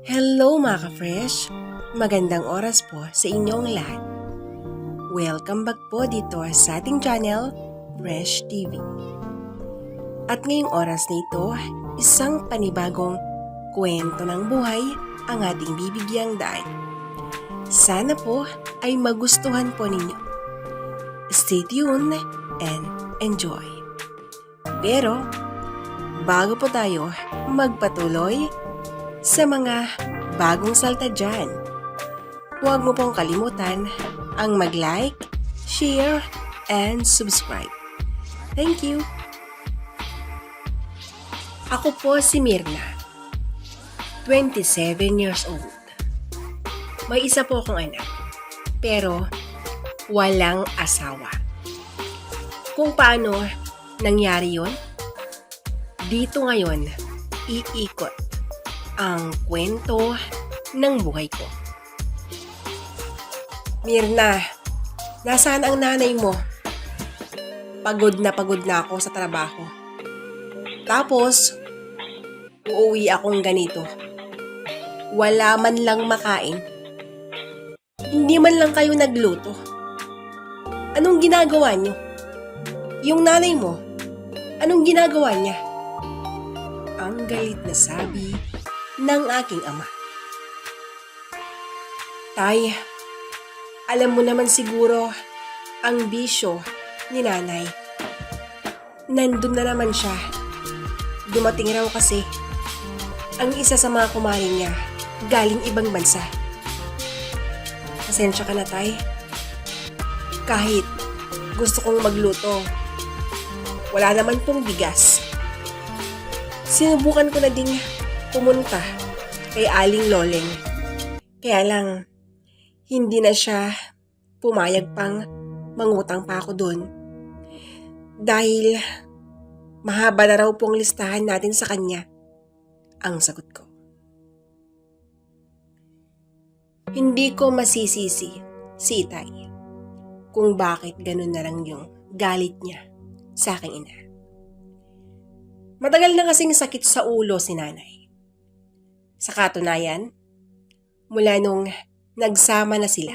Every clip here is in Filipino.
Hello mga ka-fresh! Magandang oras po sa inyong lahat. Welcome back po dito sa ating channel, Fresh TV. At ngayong oras na ito, isang panibagong kwento ng buhay ang ating bibigyang daan. Sana po ay magustuhan po ninyo. Stay tuned and enjoy. Pero, bago po tayo magpatuloy sa mga bagong salta dyan, huwag mo pong kalimutan ang mag-like, share, and subscribe. Thank you! Ako po si Mirna, 27 years old. May isa po akong anak, pero walang asawa. Kung paano nangyari yon, dito ngayon iikot ang kwento ng buhay ko. Mirna, nasaan ang nanay mo? Pagod na ako sa trabaho. Tapos, uuwi akong ganito. Wala man lang makain. Hindi man lang kayo nagluto. Anong ginagawa niyo? Yung nanay mo, anong ginagawa niya? Ang galit na sabi ng aking ama. Tay, alam mo naman siguro ang bisyo ni nanay. Nandun na naman siya. Dumating raw kasi ang isa sa mga kumarin niya galing ibang bansa. Pasensya ka na, tay. Kahit gusto kong magluto, wala naman pong bigas. Sinubukan ko na ding pumunta kay Aling Loleng. Kaya lang, hindi na siya pumayag pang mangutang pa ako doon. Dahil mahaba na raw pong listahan natin sa kanya. Ang sagot ko. Hindi ko masisisi si Itay kung bakit ganun na lang yung galit niya sa aking ina. Matagal na kasing sakit sa ulo si nanay. Sa katunayan, mula nung nagsama na sila,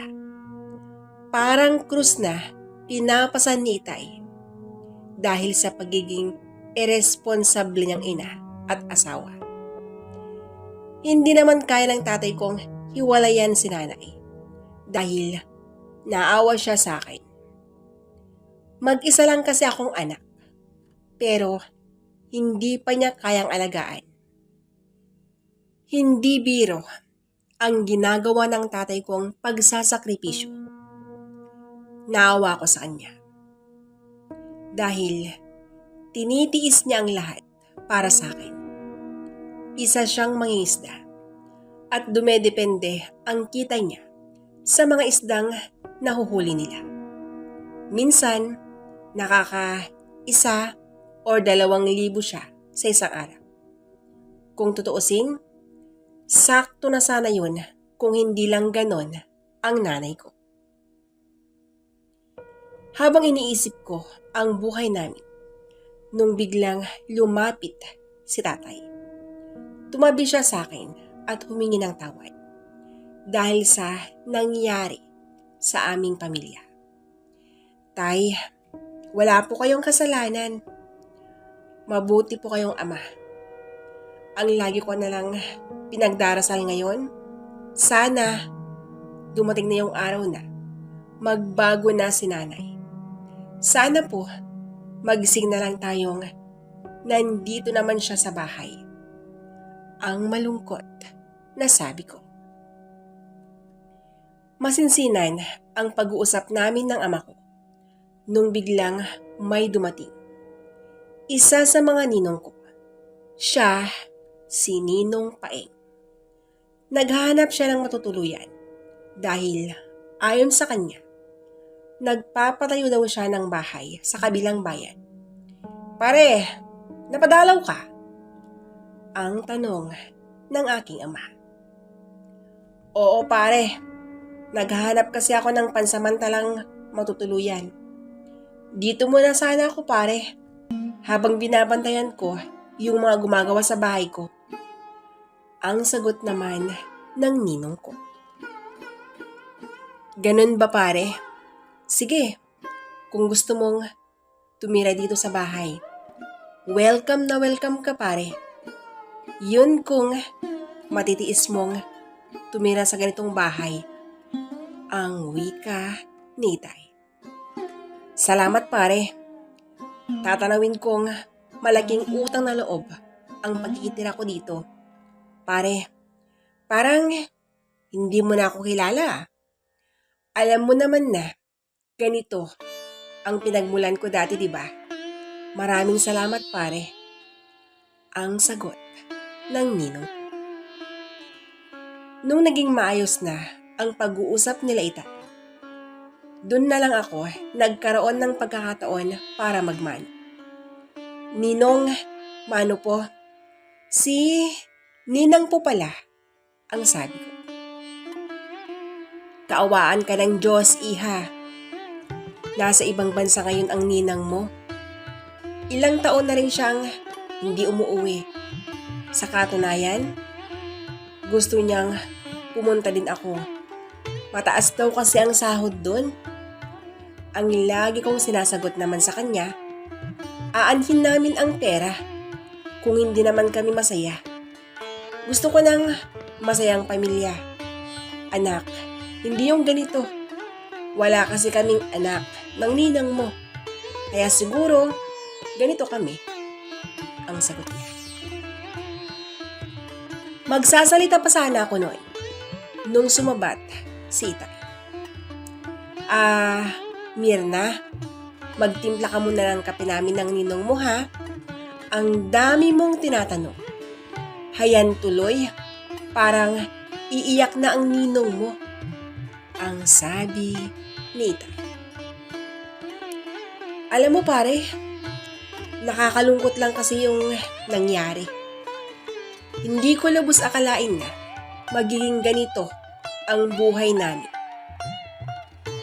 parang krus na pinapasan ni Itay dahil sa pagiging irresponsible niyang ina at asawa. Hindi naman kaya ng tatay kong hiwalayan si nanay dahil naawa siya sa akin. Mag-isa lang kasi akong anak, pero hindi pa niya kayang alagaan. Hindi biro ang ginagawa ng tatay kong pagsasakripisyo. Naawa ko sa kanya. Dahil tinitiis niya ang lahat para sa akin. Isa siyang mangingisda at dumedepende ang kita niya sa mga isdang nahuhuli nila. Minsan, nakaka-1 or 2,000 siya sa isang araw. Kung tutuusin, sakto na sana yun kung hindi lang ganon ang nanay ko. Habang iniisip ko ang buhay namin, nung biglang lumapit si tatay. Tumabi siya sa akin at humingi ng tawad dahil sa nangyari sa aming pamilya. Tay, wala po kayong kasalanan. Mabuti po kayong ama. Ang lagi ko na lang pinagdarasal ngayon, sana dumating na yung araw na magbago na si nanay. Sana po magising na lang tayong nandito naman siya sa bahay. Ang malungkot na sabi ko. Masinsinan ang pag-uusap namin ng ama ko nung biglang may dumating. Isa sa mga ninong ko. Siya si Ninong Paeng. Naghahanap siya ng matutuluyan dahil ayon sa kanya, nagpapatayo daw siya ng bahay sa kabilang bayan. Pare, napadalaw ka? Ang tanong ng aking ama. Oo pare, naghahanap kasi ako ng pansamantalang matutuluyan. Dito muna sana ako pare, habang binabantayan ko yung mga gumagawa sa bahay ko. Ang sagot naman ng ninong ko. Ganun ba pare? Sige, kung gusto mong tumira dito sa bahay, welcome na welcome ka pare. Yun kung matitiis mong tumira sa ganitong bahay, ang wika ni Itay. Salamat pare. Tatanawin kong malaking utang na loob ang pagkikitira ko dito. Pare, parang hindi mo na ako kilala. Alam mo naman na ganito ang pinagmulan ko dati, di ba? Maraming salamat pare. Ang sagot ng ninong. Nung naging maayos na ang pag-uusap nila Itay, doon na lang ako nagkaroon ng pagkakataon para magmano. Ninong, mano po? Si Ninang po pala, ang sabi ko. Kaawaan ka ng Diyos, iha. Nasa ibang bansa ngayon ang ninang mo. Ilang taon na rin siyang hindi umuwi. Sa katunayan, gusto niyang pumunta din ako. Mataas daw kasi ang sahod doon. Ang lagi kong sinasagot naman sa kanya, aanhin namin ang pera kung hindi naman kami masaya. Gusto ko ng masayang pamilya. Anak, hindi yung ganito. Wala kasi kaming anak ng ninang mo. Kaya siguro, ganito kami. Ang sagot niya. Magsasalita pa sana ako noon nung sumabat si Itay. Mirna, magtimpla ka muna ng kape namin ng ninong mo ha. Ang dami mong tinatanong. Hayan tuloy, parang iiyak na ang ninong mo. Ang sabi ni Itay. Alam mo pare, nakakalungkot lang kasi yung nangyari. Hindi ko lubos akalain na magiging ganito ang buhay namin.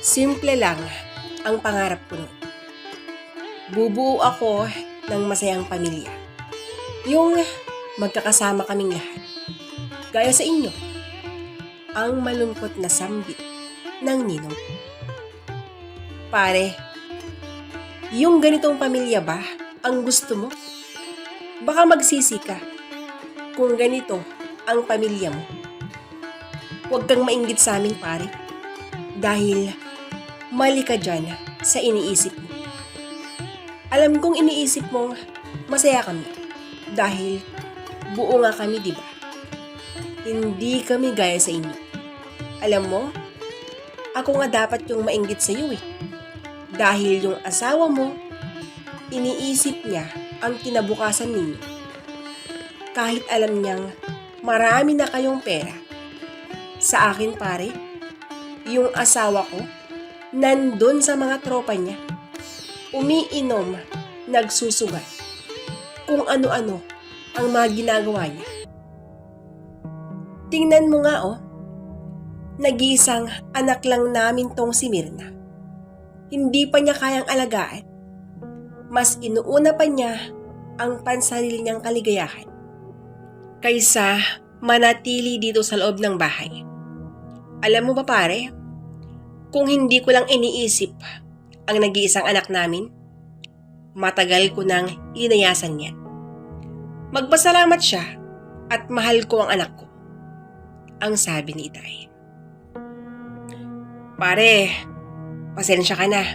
Simple lang ang pangarap ko noon. Bubuo ako ng masayang pamilya. Yung magkakasama kaming lahat. Gaya sa inyo, ang malungkot na sambit ng ninong. Pare, yung ganitong pamilya ba ang gusto mo? Baka magsisi ka kung ganito ang pamilya mo. Huwag kang mainggit sa amin pare, dahil mali ka dyan sa iniisip mo. Alam kong iniisip mong masaya kami dahil buo nga kami, di ba? Hindi kami gaya sa inyo. Alam mo, ako nga dapat yung mainggit sa iyo eh. Dahil yung asawa mo, iniisip niya ang kinabukasan ninyo. Kahit alam niyang marami na kayong pera. Sa akin pare, yung asawa ko, nandun sa mga tropa niya. Umiinom, nagsusugal. Kung ano-ano ang mga ginagawa niya. Tingnan mo nga oh, nag-iisang anak lang namin tong si Mirna. Hindi pa niya kayang alagaan. Mas inuuna pa niya ang pansarili niyang kaligayahan kaysa manatili dito sa loob ng bahay. Alam mo ba pare, kung hindi ko lang iniisip ang nag-iisang anak namin, matagal ko nang inayasan yan. Magpasalamat siya at mahal ko ang anak ko. Ang sabi ni Itay. Pare, pasensya ka na.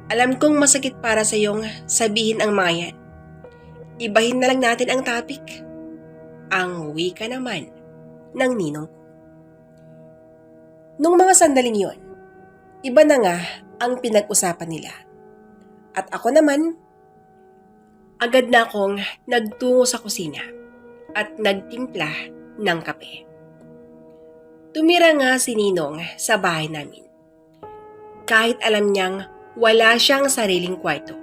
Alam kong masakit para sa iyong sabihin ang mga yan. Ibahin na lang natin ang topic. Ang wika naman ng ninong. Nung mga sandaling yon, iba na nga ang pinag-usapan nila. At ako naman, agad na akong nagtungo sa kusina at nagtimpla ng kape. Tumira nga si Ninong sa bahay namin. Kahit alam niyang wala siyang sariling kwarto.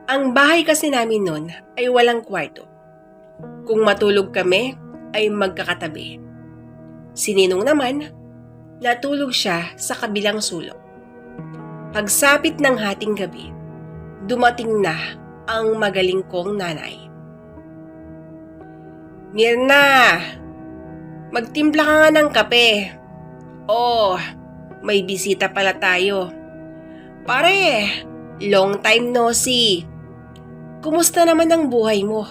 Ang bahay kasi namin noon ay walang kwarto. Kung matulog kami ay magkakatabi. Si Ninong naman, natulog siya sa kabilang sulok. Pagsapit ng hating gabi, dumating na ang magaling kong nanay. Mirna, magtimpla ka nga ng kape. Oh, may bisita pala tayo. Pare, long time no see. Kumusta naman ang buhay mo?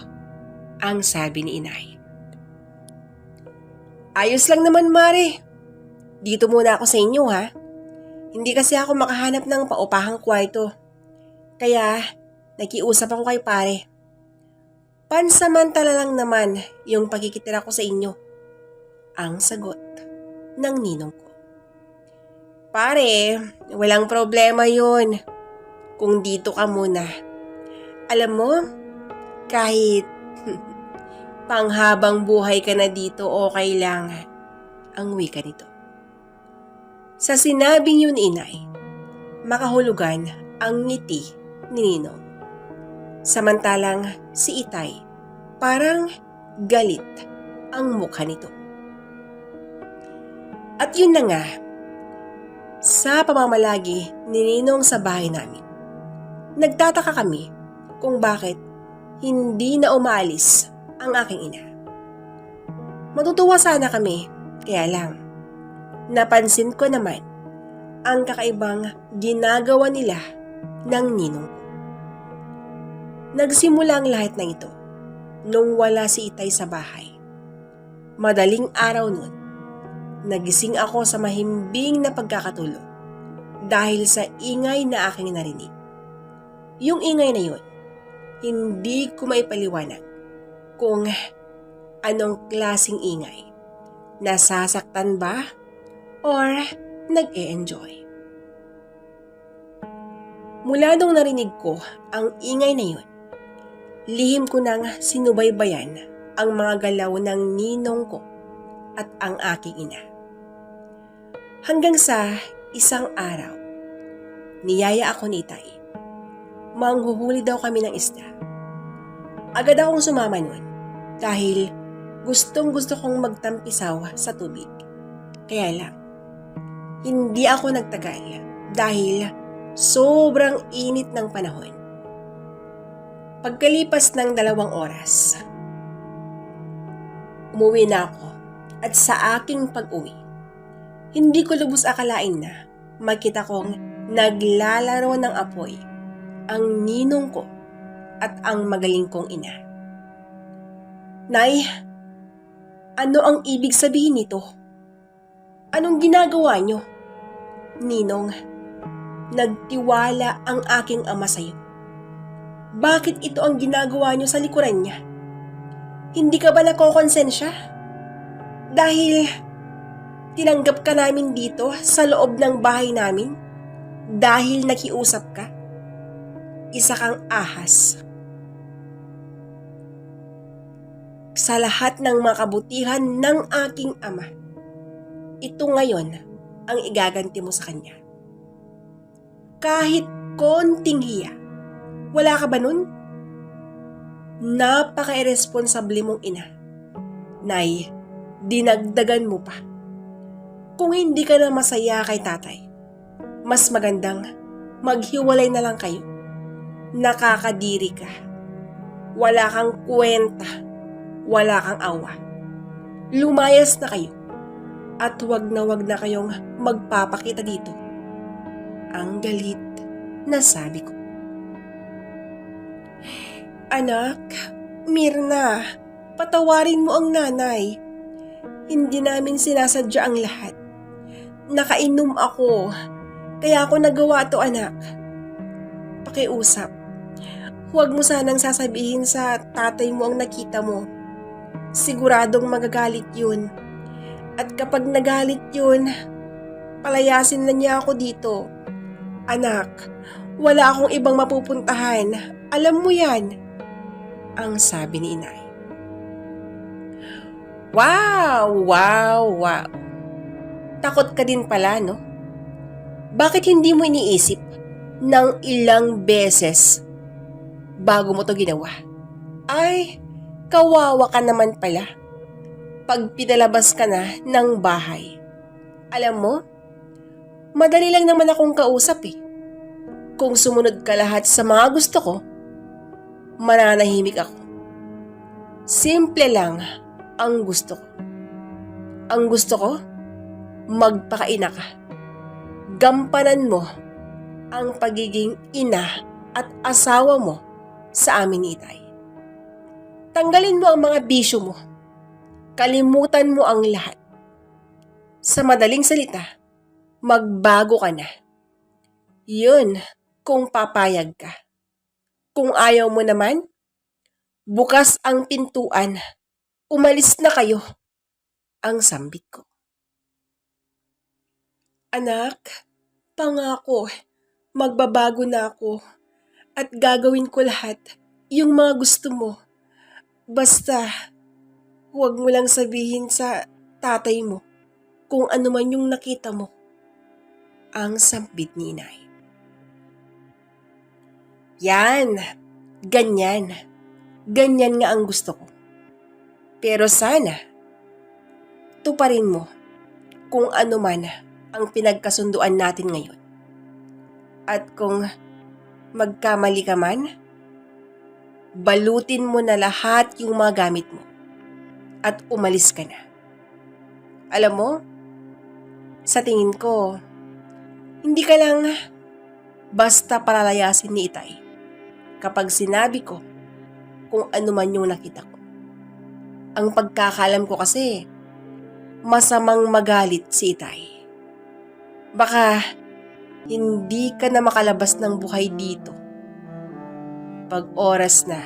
Ang sabi ni inay. Ayos lang naman, Mare. Dito muna ako sa inyo, ha? Hindi kasi ako makahanap ng paupahang kwarto. Kaya, nakiusap ako kay pare. Pansamantala lang naman yung pagkikitira ko sa inyo. Ang sagot ng ninong ko. Pare, walang problema yun. Kung dito ka muna. Alam mo, kahit panghabang buhay ka na dito, okay lang ang wika nito. Sa sinabing yun, inay, makahulugan ang ngiti ni Ninong. Samantalang si Itay, parang galit ang mukha nito. At yun na nga, sa pamamalagi ni Ninong sa bahay namin, nagtataka kami kung bakit hindi na umaalis ang aking ina. Matutuwa sana kami, kaya lang, napansin ko naman ang kakaibang ginagawa nila ng ninong ko. Nagsimula ang lahat ng ito nung wala si Itay sa bahay. Madaling araw nun, nagising ako sa mahimbing na pagkakatulog dahil sa ingay na aking narinig. Yung ingay na yun, hindi ko maipaliwanag kung anong klaseng ingay. Nasasaktan ba or nag-e-enjoy? Mula nung narinig ko ang ingay na yun, lihim ko nang sinubaybayan ang mga galaw ng ninong ko at ang aking ina. Hanggang sa isang araw, niyaya ako ni Itay. Manghuhuli daw kami ng isda. Agad akong sumama nun dahil gustong-gusto kong magtampisaw sa tubig. Kaya lang, hindi ako nagtagal dahil sobrang init ng panahon. Pagkalipas ng 2 oras, umuwi na ako at sa aking pag-uwi, hindi ko lubos akalain na makita kong naglalaro ng apoy ang ninong ko at ang magaling kong ina. Nay, ano ang ibig sabihin nito? Anong ginagawa niyo? Ninong, nagtiwala ang aking ama sa iyo. Bakit ito ang ginagawa niyo sa likuran niya? Hindi ka ba nakokonsensya? Dahil tinanggap ka namin dito sa loob ng bahay namin? Dahil nakiusap ka? Isa kang ahas. Sa lahat ng makabutihan ng aking ama, ito ngayon ang igaganti mo sa kanya. Kahit konting hiya, wala ka ba nun? Napaka-irresponsable mong ina. Nay, dinagdagan mo pa. Kung hindi ka na masaya kay tatay, mas magandang maghiwalay na lang kayo. Nakakadiri ka. Wala kang kwenta. Wala kang awa. Lumayas na kayo. At wag na kayong magpapakita dito. Ang galit na sabi ko. Anak, Mirna, patawarin mo ang nanay. Hindi namin sinasadya ang lahat. Nakainom ako. Kaya ako nagawa to, anak. Pakiusap. Huwag mo sanang sasabihin sa tatay mo ang nakita mo. Siguradong magagalit yun. At kapag nagalit yun, palayasin na niya ako dito. Anak, wala akong ibang mapupuntahan. Alam mo yan. Ang sabi ni inay. Wow! Takot ka din pala, no? Bakit hindi mo iniisip ng ilang beses bago mo to ginawa? Ay, kawawa ka naman pala pag pinalabas ka na ng bahay. Alam mo, madali lang naman akong kausap eh. Kung sumunod ka lahat sa mga gusto ko, mananahimik ako. Simple lang ang gusto ko. Ang gusto ko, magpakaina ka. Gampanan mo ang pagiging ina at asawa mo sa amin ni Itay. Tanggalin mo ang mga bisyo mo. Kalimutan mo ang lahat. Sa madaling salita, magbago ka na. Yun kung papayag ka. Kung ayaw mo naman, bukas ang pintuan. Umalis na kayo. Ang sambit ko. Anak, pangako, magbabago na ako at gagawin ko lahat yung mga gusto mo. Basta, huwag mo lang sabihin sa tatay mo kung ano man yung nakita mo. Ang sambit ni Inay. Yan, ganyan. Ganyan nga ang gusto ko. Pero sana, tuparin mo kung ano man ang pinagkasunduan natin ngayon. At kung magkamali ka man, balutin mo na lahat yung mga gamit mo at umalis ka na. Alam mo, sa tingin ko, hindi ka lang basta palalayasin ni Itay kapag sinabi ko kung ano man yung nakita ko. Ang pagkakalam ko kasi, masamang magalit si Itay. Baka hindi ka na makalabas ng buhay dito pag oras na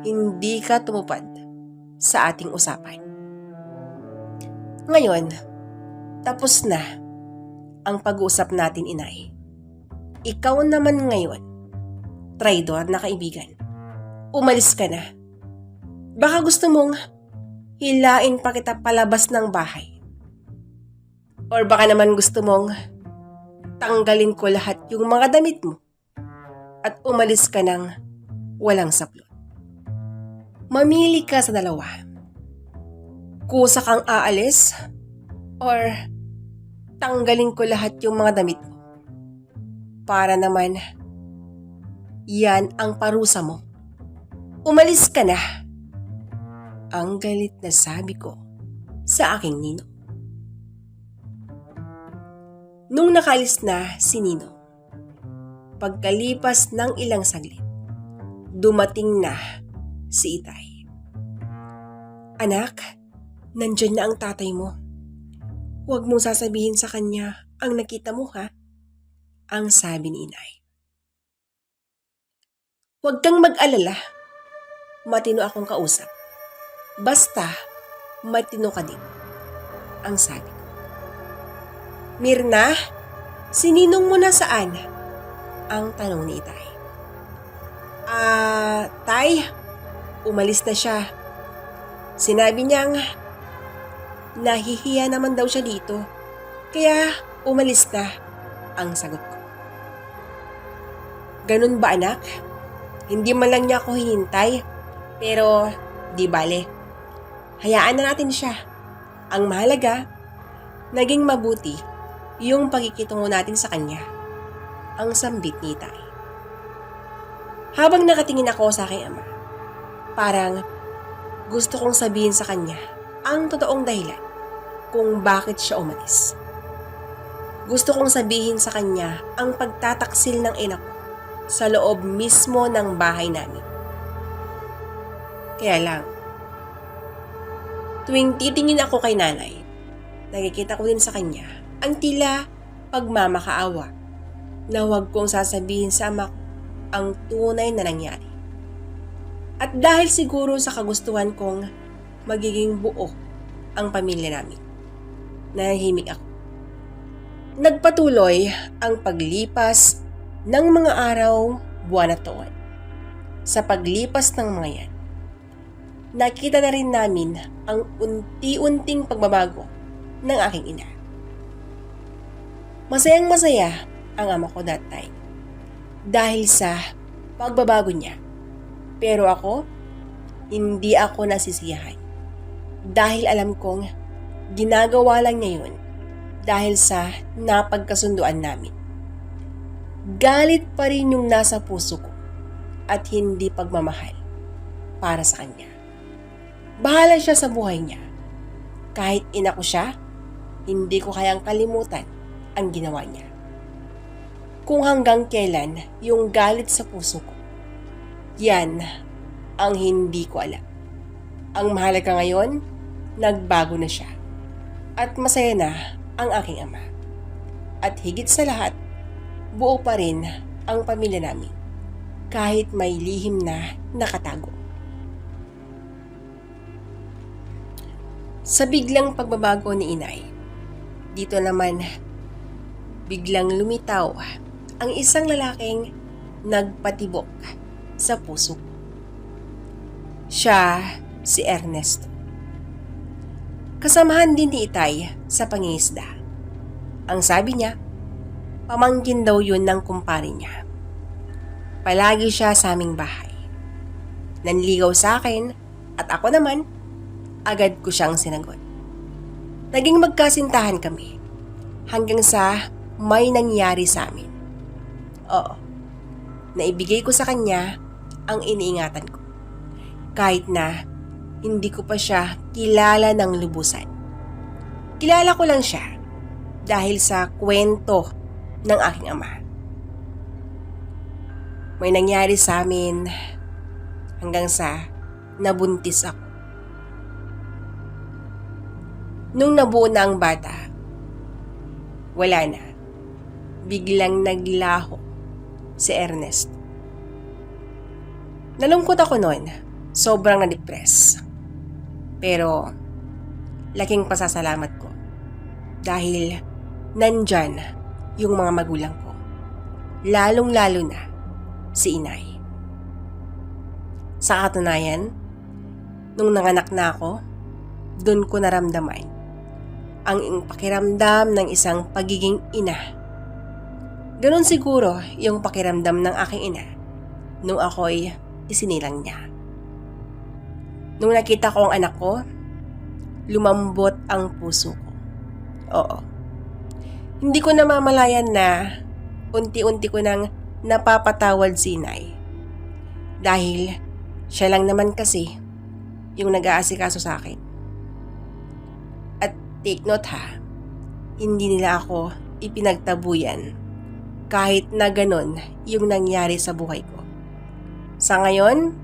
hindi ka tumupad sa ating usapan. Ngayon, tapos na ang pag-uusap natin, Inay. Ikaw naman ngayon, traidor na kaibigan. Umalis ka na. Baka gusto mong hilain pa kita palabas ng bahay. Or baka naman gusto mong tanggalin ko lahat yung mga damit mo at umalis ka ng walang saplot. Mamili ka sa dalawa. Kusa kang aalis or tanggalin ko lahat yung mga damit mo para naman yan ang parusa mo. Umalis ka na. Ang galit na sabi ko sa aking ninong. Nung nakalis na si Ninong, pagkalipas ng ilang saglit, dumating na si Itay. Anak, nandyan na ang tatay mo. Huwag mong sasabihin sa kanya ang nakita mo, ha? Ang sabi ni Inay. Huwag kang mag-alala. Matino akong kausap. Basta, matino ka din. Ang sabi ko. Mirna, si Ninong mo na saan? Ang tanong ni Itay. Tay, umalis na siya. Sinabi niyang nahihiya naman daw siya dito. Kaya umalis na, ang sagot ko. Ganun ba, anak? Hindi man lang niya ako hinintay, pero di bale. Hayaan na natin siya. Ang mahalaga, naging mabuti yung pagkikitungo natin sa kanya. Ang sambit ni Itay. Habang nakatingin ako sa aking ama, parang gusto kong sabihin sa kanya ang totoong dahilan kung bakit siya umalis. Gusto kong sabihin sa kanya ang pagtataksil ng ina ko sa loob mismo ng bahay namin. Kaya lang, tuwing titingin ako kay nanay, nakikita ko din sa kanya ang tila pagmamakaawa na huwag kong sasabihin sa ama ko ang tunay na nangyari. At dahil siguro sa kagustuhan kong magiging buo ang pamilya namin, nahihimik ako. Nagpatuloy ang paglipas ng mga araw, buwan at taon. Sa paglipas ng mga yan, nakita na rin namin ang unti-unting pagbabago ng aking ina. Masayang masaya ang ama ko that time dahil sa pagbabago niya. Pero ako, hindi ako nasisiyahan dahil alam kong ginagawa lang niya yun dahil sa napagkasunduan namin. Galit pa rin yung nasa puso ko at hindi pagmamahal para sa kanya. Bahala siya sa buhay niya. Kahit ina ko siya, hindi ko kayang kalimutan ang ginawa niya. Kung hanggang kailan yung galit sa puso ko, yan ang hindi ko alam. Ang mahalaga ngayon, nagbago na siya. At masaya na ang aking ama. At higit sa lahat, buo pa rin ang pamilya namin. Kahit may lihim na nakatago. Sa biglang pagbabago ni inay, dito naman biglang lumitaw ang isang lalaking nagpatibok sa puso. Siya si Ernesto. Kasamahan din ni Itay sa pangingisda. Ang sabi niya, pamangkin daw yun ng kumpare niya. Palagi siya sa aming bahay. Nanligaw sa akin at ako naman, agad ko siyang sinagot. Naging magkasintahan kami hanggang sa may nangyari sa amin. Oo, naibigay ko sa kanya ang iniingatan ko. Kahit na hindi ko pa siya kilala ng lubusan. Kilala ko lang siya dahil sa kwento ng aking ama. May nangyari sa amin hanggang sa nabuntis ako. Nung nabuo na ang bata, wala na. Biglang naglaho si Ernest. Nalungkot ako noon. Sobrang na-depress. Pero, laking pasasalamat ko. Dahil, nandyan yung mga magulang ko. Lalong-lalo na si inay. Sa katunayan, nung nanganak na ako, dun ko naramdaman ang pakiramdam ng isang pagiging ina. Ganon siguro yung pakiramdam ng aking ina nung ako'y isinilang niya. Nung nakita ko ang anak ko, lumambot ang puso ko. Oo. Hindi ko namamalayan na unti-unti ko nang napapatawad si inay. Dahil siya lang naman kasi yung nag-aasikaso sa akin. At take note ha, hindi nila ako ipinagtabuyan kahit na ganon yung nangyari sa buhay ko. Sa ngayon,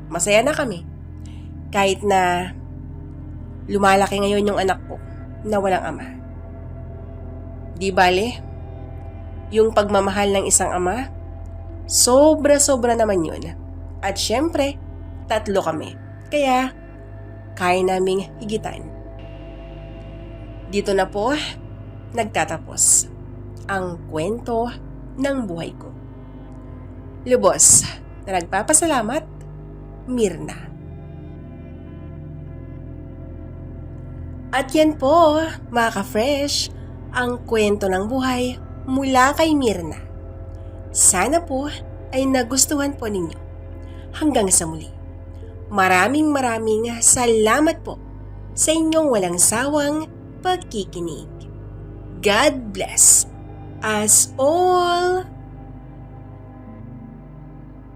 masaya na kami. Kahit na lumalaki ngayon yung anak ko na walang ama. Di bale, yung pagmamahal ng isang ama, sobra-sobra naman yun. At syempre, 3 kami. Kaya, kaya naming higitan. Dito na po, nagtatapos ang kwento ng buhay ko. Lubos na nagpapasalamat, Mirna. At yan po, mga ka-fresh, ang kwento ng buhay mula kay Mirna. Sana po ay nagustuhan po ninyo. Hanggang sa muli. Maraming salamat po sa inyong walang sawang pagkikinig. God bless us all!